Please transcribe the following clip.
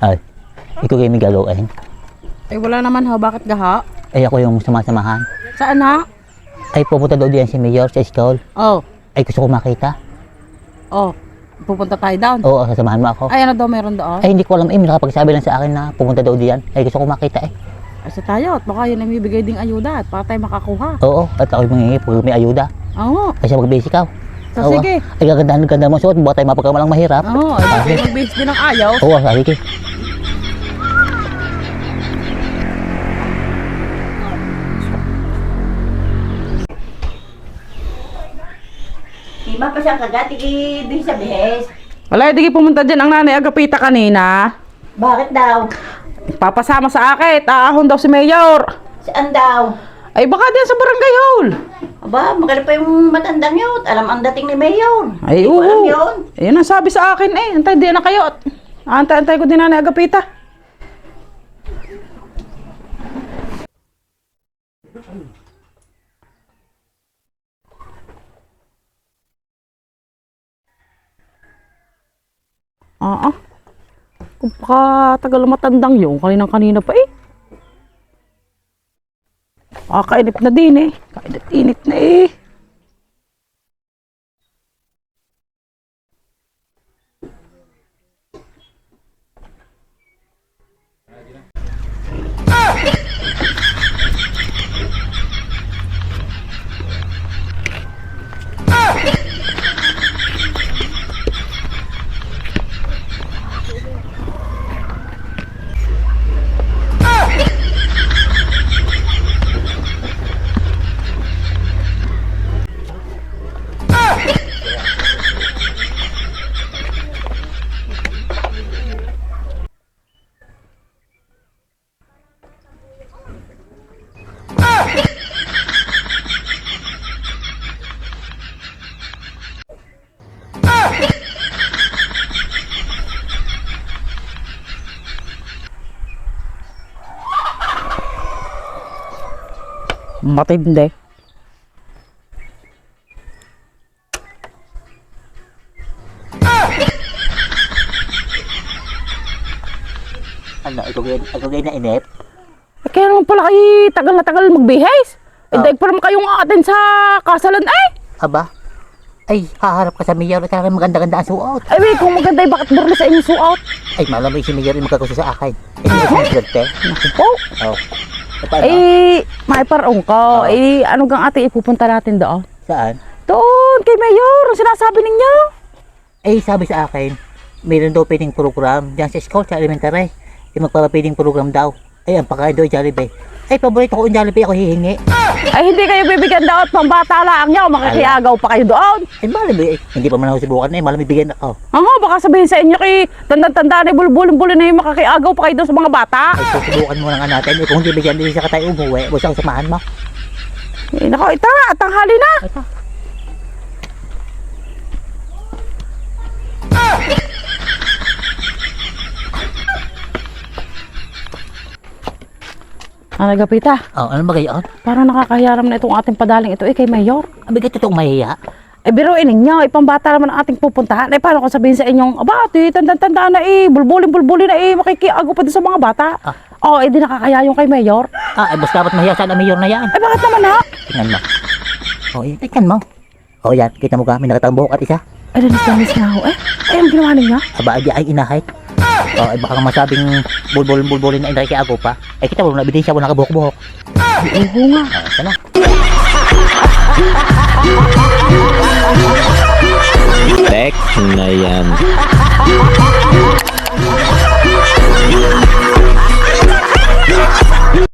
Ay, ikaw kayo may gagawin. Ay, wala naman ho. Bakit gaha? Ay, ako yung sumasamahan. Saan ha? Ay, pupunta daw diyan si Mayor sa school. Oh. Ay, gusto ko makita. Oh. Pupunta tayo down. Oo, sasamahan mo ako. Ay, ano daw meron doon? Ay, hindi ko alam. May nakapagsabi lang sa akin na pupunta daw diyan. Ay, gusto ko makita eh. Ay, sa tayo. At baka yun ay may bigay ding ayuda at para tayo makakuha. Oo, at ako mangingi pag may ayuda. Oo. Ay, siya mag-basic ikaw. So, sige. Ay, gaganda mo suot. Baka tayo mapagkamalang mahirap. Oo. Ay, mag-base din ang ayaw. Oo, sige. Di ba pa siyang kagati ibig sa bihes? Wala, hindi pumunta dyan ang nanay Agapita kanina. Bakit daw? Papasama sa akin. Aahon daw si Mayor. Saan daw? Ay, baka din sa barangay hall. Aba, magaling pa yung matandang yun. Alam ang dating ni Mayor. Ay, Di ko alam oo. yun. Ayun ang sabi sa akin eh. Antay din na kayo. Antay ko din nanay Agapita. Kung baka tagal matandang yun, kanina pa eh. Kainip na din eh. Kainip na eh. Matindi. Ano, ikaw kayo na inip? Kaya naman pala kayo tagal na tagal magbihis. Daig pa naman kayong atin sa kasalan eh. Aba? Ay, haharap ka sa Mayor at kaya maganda-ganda ang suot. Ay, wait, kung maganda ay bakit burle sa inyong suot? Ay, malamay si Mayor yung magkagusto sa akin. Hindi ko sinaswerte. Naku po. Oo. Paano? Eh, maiparong ko. Eh, ano gang ate ipupunta natin doon? Saan? Doon, kay Mayor. Ang sinasabi ninyo. Ay, sabi sa akin, mayroon daw pwedeng program diyan sa school, sa elementary. Yung magpapapwedeng program daw. Ay, ang pagkain daw, Jollibee. Ay, paborito ko yung Jollibee, ako hihingi. Ay, hindi kayo bibigyan daw at pambata lang nyo. Makikiagaw pa kayo doon. Ay, malamay. Hindi pa man ako subukan na eh. Malamay bigyan ako. Baka sabihin sa inyo kay tanda-tanda na bulbulin-bulin na yung makikiagaw pa kayo doon sa mga bata. Ay, susubukan mo na nga natin. Eh, kung hindi bigyan, hindi siya tayo umuwi. Basta ako samahan mo. Eh, nako, ita, tanghali na. Ito. Gapita, Oh, ano ba gayon? parang nakakahiyaram na itong ating padaling ito kay Mayor. Ang bigat itong mahiya. Biruin ninyo, ipambata naman ang ating pupuntahan. Paano kung sabihin sa inyong, ati, tanda-tanda na bulbulin-bulbulin na makikiagaw pa din sa mga bata. Di nakakaya yung kay Mayor. Basta dapat mahiya sana Mayor na yan. Bakit naman ha? Tingnan mo. Tingnan mo. Yan, kita mo ka, may nakatang buhok at isa. Ay, danis na ako ang ginawa ninyo? Aba, ay inahit. Baka nga masabing bulbulin na inray kay ako pa. Kita mo, ebidensya mo nakabuhok-buhok. Oo nga. Sana. Tek na yan.